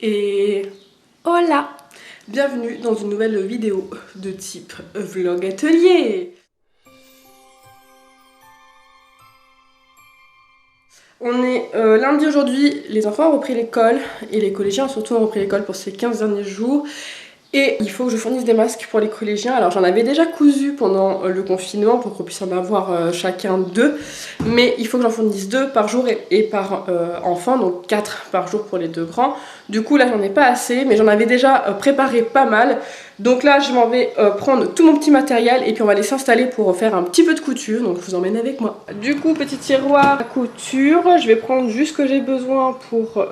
Et hola! Bienvenue dans une nouvelle vidéo de type vlog atelier. On est lundi aujourd'hui, les enfants ont repris l'école et les collégiens surtout ont repris l'école pour ces 15 derniers jours. Et il faut que je fournisse des masques pour les collégiens. Alors j'en avais déjà cousu pendant le confinement pour qu'on puisse en avoir chacun 2. Mais il faut que j'en fournisse 2 par jour et par enfant, donc 4 par jour pour les 2 grands. Du coup là j'en ai pas assez, mais j'en avais déjà préparé pas mal. Donc là je m'en vais prendre tout mon petit matériel et puis on va aller s'installer pour faire un petit peu de couture. Donc je vous emmène avec moi. Du coup petit tiroir à couture, je vais prendre juste ce que j'ai besoin pour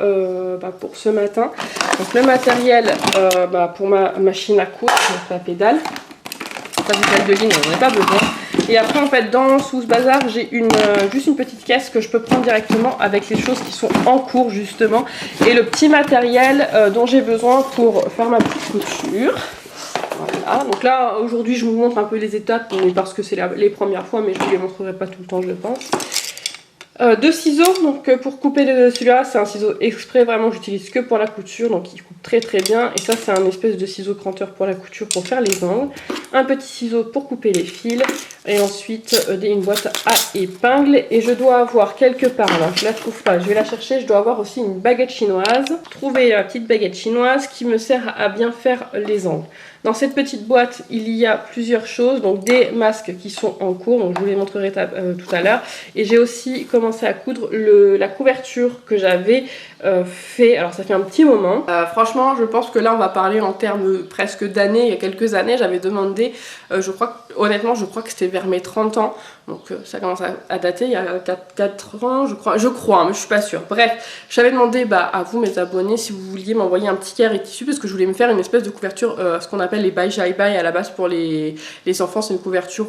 ce matin. Donc le matériel pour ma machine à coudre, donc la pédale. Pas de pédale de ligne, on n'en a pas besoin. Et après en fait sous ce bazar j'ai juste une petite caisse que je peux prendre directement avec les choses qui sont en cours justement. Et le petit matériel dont j'ai besoin pour faire ma petite couture. Voilà, donc là aujourd'hui je vous montre un peu les étapes parce que c'est les premières fois, mais je ne vous les montrerai pas tout le temps je pense. 2 ciseaux, donc pour couper celui-là c'est un ciseau exprès, vraiment j'utilise que pour la couture, donc il coupe très très bien. Et ça c'est un espèce de ciseau cranteur pour la couture pour faire les angles. Un petit ciseau pour couper les fils. Et ensuite une boîte à épingles. Et je dois avoir quelque part, alors je la trouve pas, je vais la chercher, je dois avoir aussi une baguette chinoise. Trouver la petite baguette chinoise qui me sert à bien faire les angles. Dans cette petite boîte, il y a plusieurs choses, donc des masques qui sont en cours, donc je vous les montrerai tout à l'heure. Et j'ai aussi commencé à coudre la couverture que j'avais fait, alors ça fait un petit moment. Franchement, je pense que là on va parler en termes presque d'années. Il y a quelques années, j'avais demandé, honnêtement, je crois que c'était vers mes 30 ans. Donc ça commence à dater, il y a 4 ans, je crois, mais je suis pas sûre. Bref, j'avais demandé à vous, mes abonnés, si vous vouliez m'envoyer un petit carré tissu, parce que je voulais me faire une espèce de couverture, ce qu'on appelle les bye jai bye à la base pour les enfants, c'est une couverture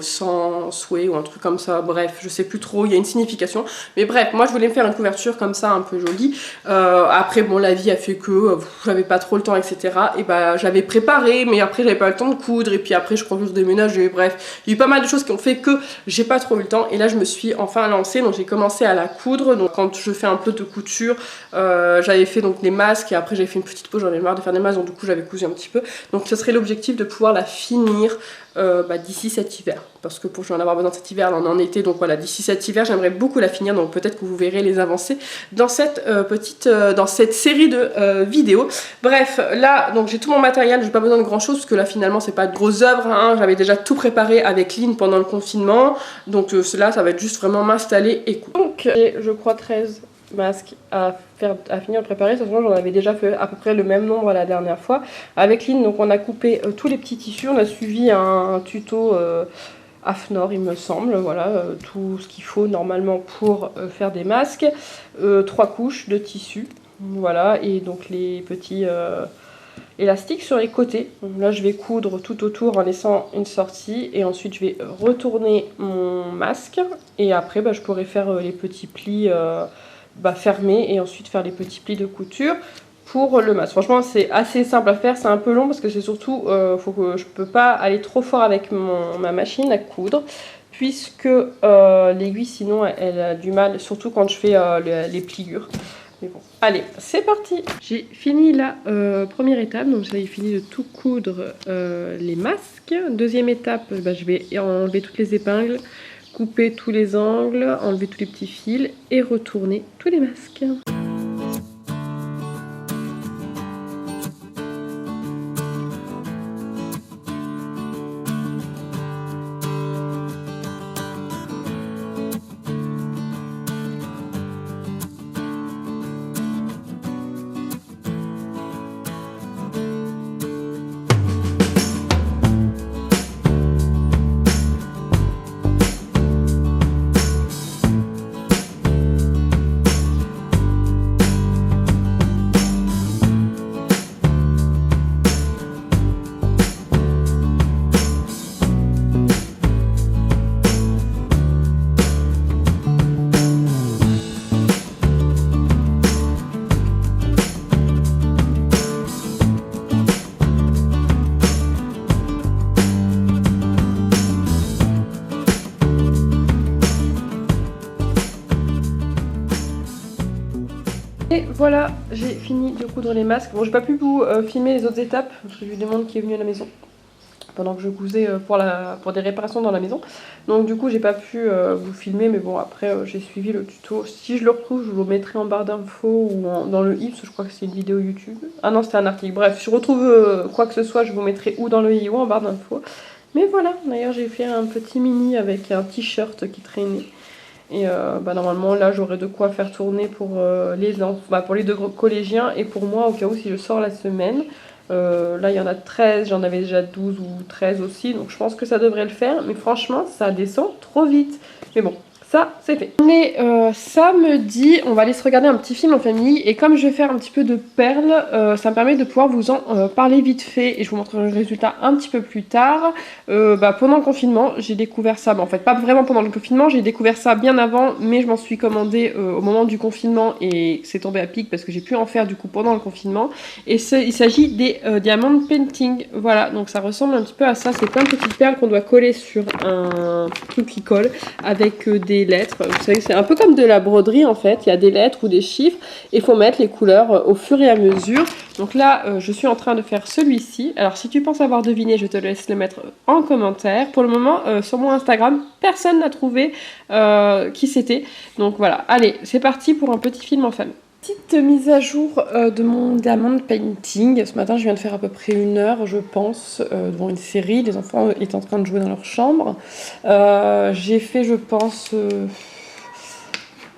sans souhait ou un truc comme ça. Bref, je sais plus trop, il y a une signification. Mais bref, moi je voulais me faire une couverture comme ça, un peu jolie. Après, bon, la vie a fait que j'avais pas trop le temps, etc. Et j'avais préparé, mais après j'avais pas le temps de coudre. Et puis après, je crois que je déménage, et bref, il y a eu pas mal de choses qui ont fait que j'ai pas trop eu le temps. Et là, je me suis enfin lancée, donc j'ai commencé à la coudre. Donc quand je fais un peu de couture, j'avais fait donc des masques et après j'avais fait une petite pause, j'en avais marre de faire des masques, donc du coup j'avais cousu un petit peu. Donc ce serait l'objectif de pouvoir la finir d'ici cet hiver, parce que je vais en avoir besoin cet hiver, là on est en été, donc voilà, d'ici cet hiver j'aimerais beaucoup la finir, donc peut-être que vous verrez les avancées dans cette dans cette série de vidéos. Bref, là donc j'ai tout mon matériel, j'ai pas besoin de grand chose parce que là finalement c'est pas de grosses œuvres, hein. J'avais déjà tout préparé avec Lynn pendant le confinement, donc cela ça va être juste vraiment m'installer et coudre. Donc j'ai je crois 13 masques à finir de préparer. De toute façon j'en avais déjà fait à peu près le même nombre la dernière fois avec Lynn. Donc on a coupé tous les petits tissus, on a suivi un tuto AFNOR il me semble, voilà, tout ce qu'il faut normalement pour faire des masques, 3 couches de tissu, voilà, et donc les petits élastiques sur les côtés. Donc là je vais coudre tout autour en laissant une sortie et ensuite je vais retourner mon masque et après je pourrai faire les petits plis fermer et ensuite faire les petits plis de couture pour le masque. Franchement c'est assez simple à faire, c'est un peu long parce que c'est surtout je peux pas aller trop fort avec ma machine à coudre puisque l'aiguille sinon elle a du mal, surtout quand je fais les pliures. Mais bon, allez, c'est parti. J'ai fini la première étape, donc j'avais fini de tout coudre les masques. Deuxième étape, je vais enlever toutes les épingles, couper tous les angles, enlever tous les petits fils et retourner tous les masques. Voilà, j'ai fini de coudre les masques. Bon, j'ai pas pu vous filmer les autres étapes parce que j'ai eu du monde qui est venu à la maison pendant que je cousais pour des réparations dans la maison. Donc du coup j'ai pas pu vous filmer, mais bon après j'ai suivi le tuto. Si je le retrouve, je vous le mettrai en barre d'infos ou dans le i, parce que je crois que c'est une vidéo YouTube. Ah non, c'était un article. Bref, si je retrouve quoi que ce soit, je vous mettrai ou dans le i ou en barre d'infos. Mais voilà, d'ailleurs j'ai fait un petit mini avec un t-shirt qui traînait. Et normalement là j'aurai de quoi faire tourner pour pour les deux collégiens et pour moi au cas où si je sors la semaine. Là il y en a 13, j'en avais déjà 12 ou 13 aussi, donc je pense que ça devrait le faire, mais franchement ça descend trop vite. Mais bon, ça c'est fait. On est samedi, on va aller se regarder un petit film en famille, et comme je vais faire un petit peu de perles, ça me permet de pouvoir vous en parler vite fait, et je vous montrerai le résultat un petit peu plus tard. Pendant le confinement, j'ai découvert ça, en fait pas vraiment pendant le confinement, j'ai découvert ça bien avant, mais je m'en suis commandé au moment du confinement, et c'est tombé à pic parce que j'ai pu en faire du coup pendant le confinement, et il s'agit des diamond painting. Voilà, donc ça ressemble un petit peu à ça, c'est plein de petites perles qu'on doit coller sur un truc qui colle avec des lettres. Vous savez, c'est un peu comme de la broderie en fait, il y a des lettres ou des chiffres et il faut mettre les couleurs au fur et à mesure. Donc là je suis en train de faire celui-ci. Alors si tu penses avoir deviné, je te laisse le mettre en commentaire. Pour le moment sur mon Instagram personne n'a trouvé qui c'était, donc voilà, allez c'est parti pour un petit film en famille. Petite mise à jour de mon diamond painting. Ce matin je viens de faire à peu près 1 heure je pense devant une série, les enfants étaient en train de jouer dans leur chambre. J'ai fait je pense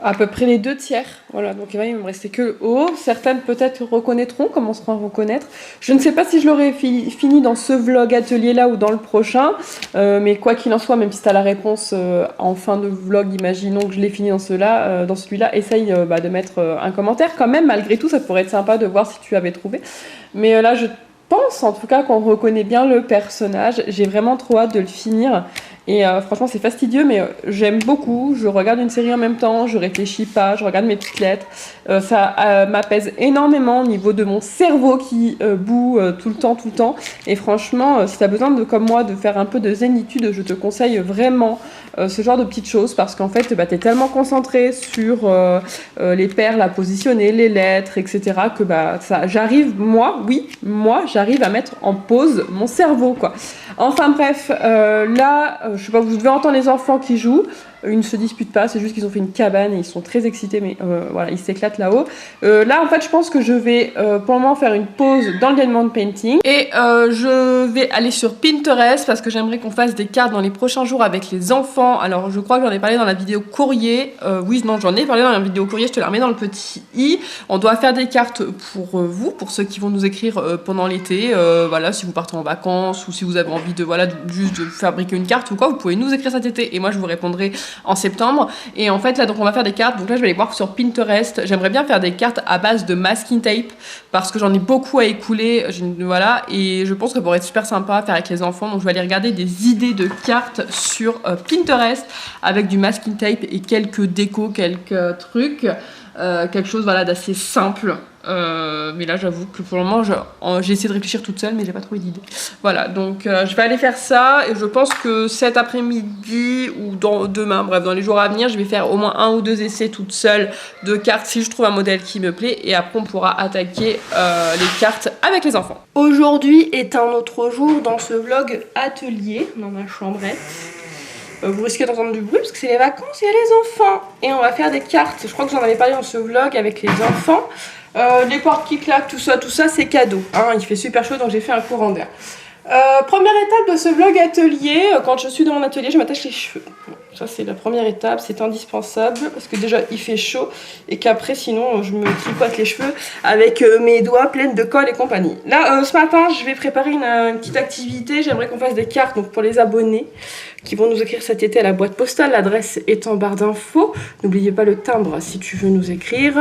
à peu près les 2/3, voilà, donc il va me rester que le haut. Certaines peut-être reconnaîtront, commenceront à reconnaître. Je ne sais pas si je l'aurai fini dans ce vlog atelier là ou dans le prochain, mais quoi qu'il en soit, même si tu as la réponse en fin de vlog, imaginons que je l'ai fini dans celui-là, essaye de mettre un commentaire quand même, malgré tout, ça pourrait être sympa de voir si tu avais trouvé. Mais là je pense en tout cas qu'on reconnaît bien le personnage, j'ai vraiment trop hâte de le finir. Et franchement c'est fastidieux, mais j'aime beaucoup, je regarde une série en même temps, je réfléchis pas, je regarde mes petites lettres, ça m'apaise énormément au niveau de mon cerveau qui bout tout le temps, et franchement si tu as besoin comme moi de faire un peu de zénitude, je te conseille vraiment ce genre de petites choses, parce qu'en fait tu es tellement concentré sur les perles à positionner, les lettres, etc. que j'arrive, moi j'arrive à mettre en pause mon cerveau quoi. Enfin bref, là je sais pas, vous devez entendre les enfants qui jouent, ils ne se disputent pas, c'est juste qu'ils ont fait une cabane et ils sont très excités, mais voilà, ils s'éclatent là-haut. Là en fait je pense que je vais pour le moment faire une pause dans le diamond painting, et je vais aller sur Pinterest parce que j'aimerais qu'on fasse des cartes dans les prochains jours avec les enfants. Alors je crois que j'en ai parlé dans la vidéo courrier, oui non j'en ai parlé dans la vidéo courrier, je te la remets dans le petit i. On doit faire des cartes pour vous, pour ceux qui vont nous écrire pendant l'été, voilà, si vous partez en vacances ou si vous avez envie de juste de fabriquer une carte ou quoi, vous pouvez nous écrire cet été et moi je vous répondrai en septembre. Et en fait là donc on va faire des cartes, donc là je vais aller voir sur Pinterest. J'aimerais bien faire des cartes à base de masking tape parce que j'en ai beaucoup à écouler, voilà, et je pense que ça pourrait être super sympa à faire avec les enfants. Donc je vais aller regarder des idées de cartes sur Pinterest avec du masking tape et quelques décos, quelques trucs, quelque chose voilà d'assez simple. Mais là j'avoue que pour le moment j'ai essayé de réfléchir toute seule mais j'ai pas trouvé d'idée. Voilà, donc je vais aller faire ça, et je pense que cet après-midi ou demain, bref dans les jours à venir, je vais faire au moins 1 ou 2 essais toute seule de cartes si je trouve un modèle qui me plaît, et après on pourra attaquer les cartes avec les enfants. Aujourd'hui est un autre jour dans ce vlog atelier dans ma chambrette. Vous risquez d'entendre du bruit parce que c'est les vacances, il y a les enfants et on va faire des cartes. Je crois que j'en avais parlé dans ce vlog avec les enfants. Les portes qui claquent, tout ça c'est cadeau, hein. Il fait super chaud donc j'ai fait un courant d'air. Première étape de ce vlog atelier, quand je suis dans mon atelier je m'attache les cheveux. Ça c'est la première étape, c'est indispensable parce que déjà il fait chaud et qu'après sinon je me tripote les cheveux avec mes doigts pleins de colle et compagnie. Là ce matin je vais préparer une petite activité, j'aimerais qu'on fasse des cartes donc pour les abonnés qui vont nous écrire cet été à la boîte postale. L'adresse est en barre d'infos. N'oubliez pas le timbre si tu veux nous écrire.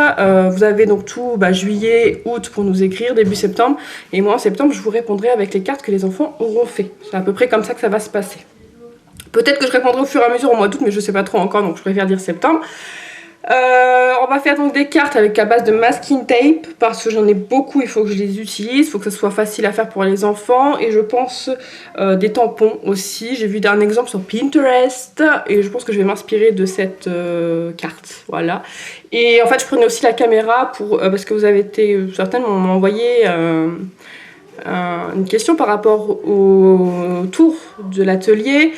Vous avez donc tout juillet, août pour nous écrire, début septembre. Et moi en septembre je vous répondrai avec les cartes que les enfants auront fait. C'est à peu près comme ça que ça va se passer. Peut-être que je répondrai au fur et à mesure au mois d'août, mais je sais pas trop encore, donc je préfère dire septembre. On va faire donc des cartes avec à base de masking tape parce que j'en ai beaucoup, il faut que je les utilise, il faut que ce soit facile à faire pour les enfants et je pense des tampons aussi. J'ai vu un exemple sur Pinterest et je pense que je vais m'inspirer de cette carte, voilà. Et en fait je prenais aussi la caméra pour parce que vous avez été, certaines m'ont envoyé une question par rapport au tour de l'atelier.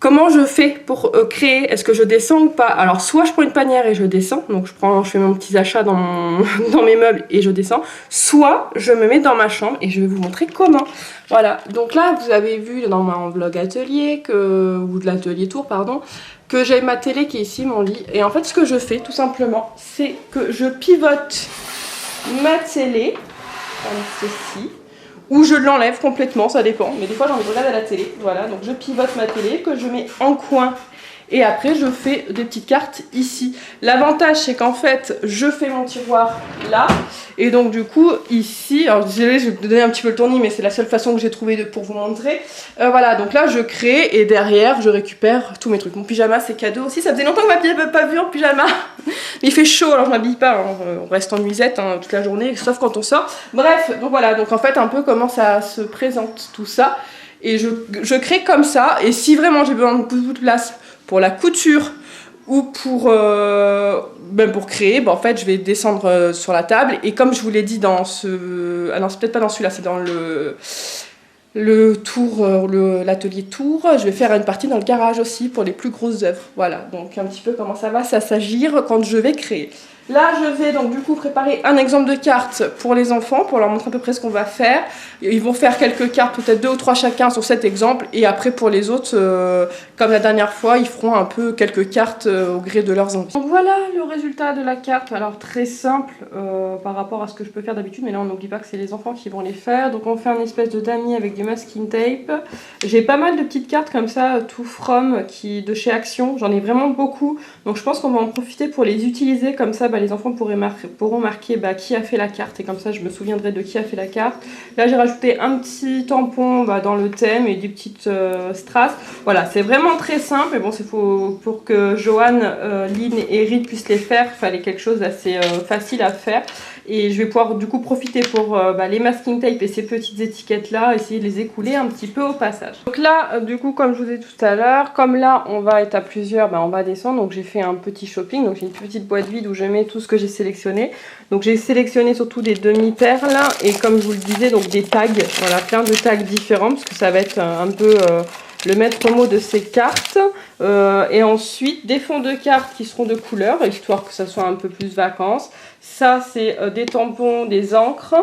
Comment je fais pour créer? Est-ce que je descends ou pas? Alors soit je prends une panière et je descends, donc je fais mon petit achat dans mes meubles et je descends, soit je me mets dans ma chambre et je vais vous montrer comment. Voilà, donc là vous avez vu dans mon vlog atelier, ou de l'atelier tour pardon, que j'ai ma télé qui est ici, mon lit. Et en fait ce que je fais tout simplement, c'est que je pivote ma télé, comme ceci. Ou je l'enlève complètement, ça dépend. Mais des fois j'ai envie de regarder la télé. Voilà, donc je pivote ma télé que je mets en coin. Et après je fais des petites cartes ici. L'avantage c'est qu'en fait je fais mon tiroir là. Et donc du coup ici, alors désolé je vais vous donner un petit peu le tournis mais c'est la seule façon que j'ai trouvé pour vous montrer. Voilà, donc là je crée et derrière je récupère tous mes trucs. Mon pyjama c'est cadeau aussi, ça faisait longtemps que ma fille n'avait pas vu en pyjama. Mais il fait chaud alors je m'habille pas, hein. On reste en nuisette hein, toute la journée sauf quand on sort. Bref, donc voilà, donc en fait un peu comment ça se présente tout ça. Et je crée comme ça et si vraiment j'ai besoin de beaucoup de place pour la couture ou pour créer, en fait je vais descendre sur la table et comme je vous l'ai dit dans ce... Ah non c'est peut-être pas dans celui-là, c'est dans l'atelier tour, je vais faire une partie dans le garage aussi pour les plus grosses œuvres. Voilà, donc un petit peu comment ça va s'agir quand je vais créer. Là, je vais donc du coup préparer un exemple de carte pour les enfants, pour leur montrer à peu près ce qu'on va faire. Ils vont faire quelques cartes, peut-être 2 ou 3 chacun sur cet exemple. Et après pour les autres, comme la dernière fois, ils feront un peu quelques cartes au gré de leurs envies. Donc voilà le résultat de la carte. Alors très simple par rapport à ce que je peux faire d'habitude. Mais là, on n'oublie pas que c'est les enfants qui vont les faire. Donc on fait un espèce de tamis avec du masking tape. J'ai pas mal de petites cartes comme ça, tout from, de chez Action. J'en ai vraiment beaucoup. Donc je pense qu'on va en profiter pour les utiliser comme ça. Les enfants pourront marquer qui a fait la carte et comme ça je me souviendrai de qui a fait la carte. Là j'ai rajouté un petit tampon dans le thème et des petites strass. Voilà, c'est vraiment très simple et bon c'est pour que Johan, Lynn et Reed puissent les faire, il fallait quelque chose d'assez facile à faire. Et je vais pouvoir du coup profiter pour les masking tape et ces petites étiquettes là, essayer de les écouler un petit peu au passage. Donc là du coup comme je vous ai dit tout à l'heure, comme là on va être à plusieurs, on va descendre. Donc j'ai fait un petit shopping, donc j'ai une petite boîte vide où je mets tout ce que j'ai sélectionné. Donc j'ai sélectionné surtout des demi-perles et comme je vous le disais donc des tags, voilà plein de tags différents parce que ça va être un peu le maître mot de ces cartes. Et ensuite des fonds de cartes qui seront de couleur histoire que ça soit un peu plus vacances. Ça c'est des tampons, des encres,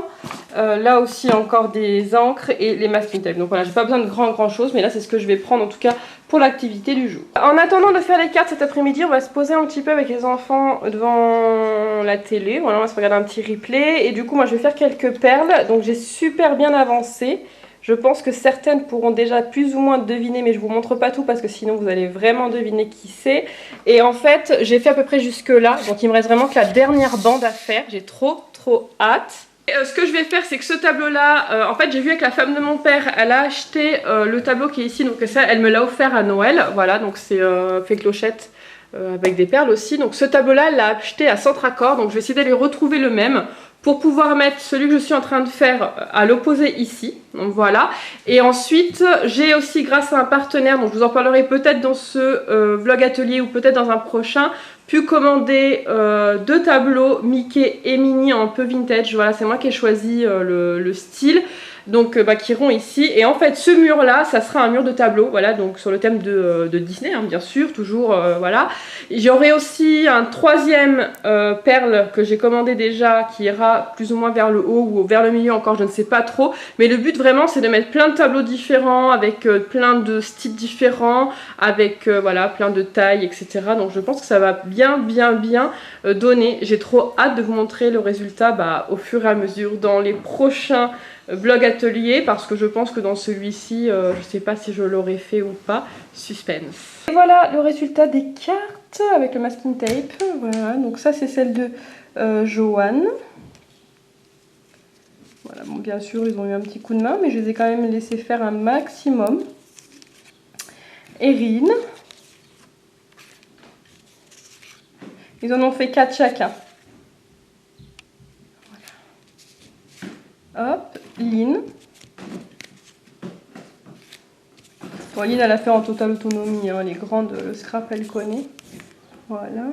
là aussi encore des encres et les masking tape. Donc voilà, j'ai pas besoin de grand chose mais là c'est ce que je vais prendre en tout cas pour l'activité du jour. En attendant de faire les cartes cet après-midi, on va se poser un petit peu avec les enfants devant la télé. Voilà, on va se regarder un petit replay et du coup moi je vais faire quelques perles. Donc j'ai super bien avancé. Je pense que certaines pourront déjà plus ou moins deviner, mais je ne vous montre pas tout parce que sinon vous allez vraiment deviner qui c'est. Et en fait, j'ai fait à peu près jusque là, donc il me reste vraiment que la dernière bande à faire. J'ai trop hâte. Et, ce que je vais faire, c'est que ce tableau-là, en fait, j'ai vu avec la femme de mon père, elle a acheté le tableau qui est ici, donc ça, elle me l'a offert à Noël. Voilà, donc c'est fait clochette avec des perles aussi. Donc ce tableau-là, elle l'a acheté à Centraccord, donc je vais essayer d'aller retrouver le même pour pouvoir mettre celui que je suis en train de faire à l'opposé ici. Donc voilà. Et ensuite, j'ai aussi, grâce à un partenaire, donc je vous en parlerai peut-être dans ce vlog atelier ou peut-être dans un prochain, pu commander 2 tableaux Mickey et Minnie en peu vintage. Voilà, c'est moi qui ai choisi le style. Donc qui iront ici. Et en fait ce mur là ça sera un mur de tableau, voilà, donc sur le thème de Disney hein, bien sûr, toujours voilà. J'aurai aussi un 3e perle que j'ai commandé déjà qui ira plus ou moins vers le haut ou vers le milieu, encore je ne sais pas trop, mais le but vraiment c'est de mettre plein de tableaux différents avec plein de styles différents, avec voilà plein de tailles etc. Donc je pense que ça va bien donner. J'ai trop hâte de vous montrer le résultat au fur et à mesure dans les prochains vlog atelier parce que je pense que dans celui-ci je sais pas si je l'aurais fait ou pas, suspense. Et voilà le résultat des cartes avec le masking tape. Voilà, donc ça c'est celle de Johan. Voilà, bon bien sûr ils ont eu un petit coup de main mais je les ai quand même laissé faire un maximum. Erin. Ils en ont fait 4 chacun. Voilà. Hop, Lynn. Bon, Lynn, elle a fait en totale autonomie, hein. Les grandes, le scrap, elle connaît. Voilà.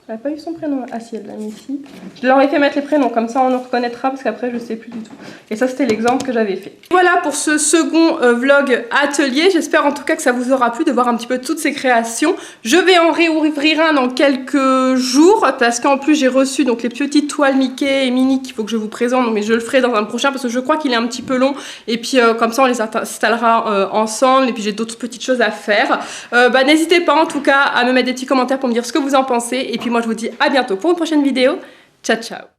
Elle n'a pas eu son prénom. Ah si, elle l'a mis ici. Je leur ai fait mettre les prénoms, comme ça on nous reconnaîtra, parce qu'après je sais plus du tout. Et ça, c'était l'exemple que j'avais fait. Voilà pour ce second vlog atelier. J'espère en tout cas que ça vous aura plu de voir un petit peu toutes ces créations. Je vais en réouvrir un dans quelques jours, parce qu'en plus j'ai reçu donc les petites toiles Mickey et Minnie qu'il faut que je vous présente, mais je le ferai dans un prochain, parce que je crois qu'il est un petit peu long. Et puis comme ça on les installera ensemble, et puis j'ai d'autres petites choses à faire. N'hésitez pas en tout cas à me mettre des petits commentaires pour me dire ce que vous en pensez. Et puis moi je vous dis à bientôt pour une prochaine vidéo. Ciao ciao.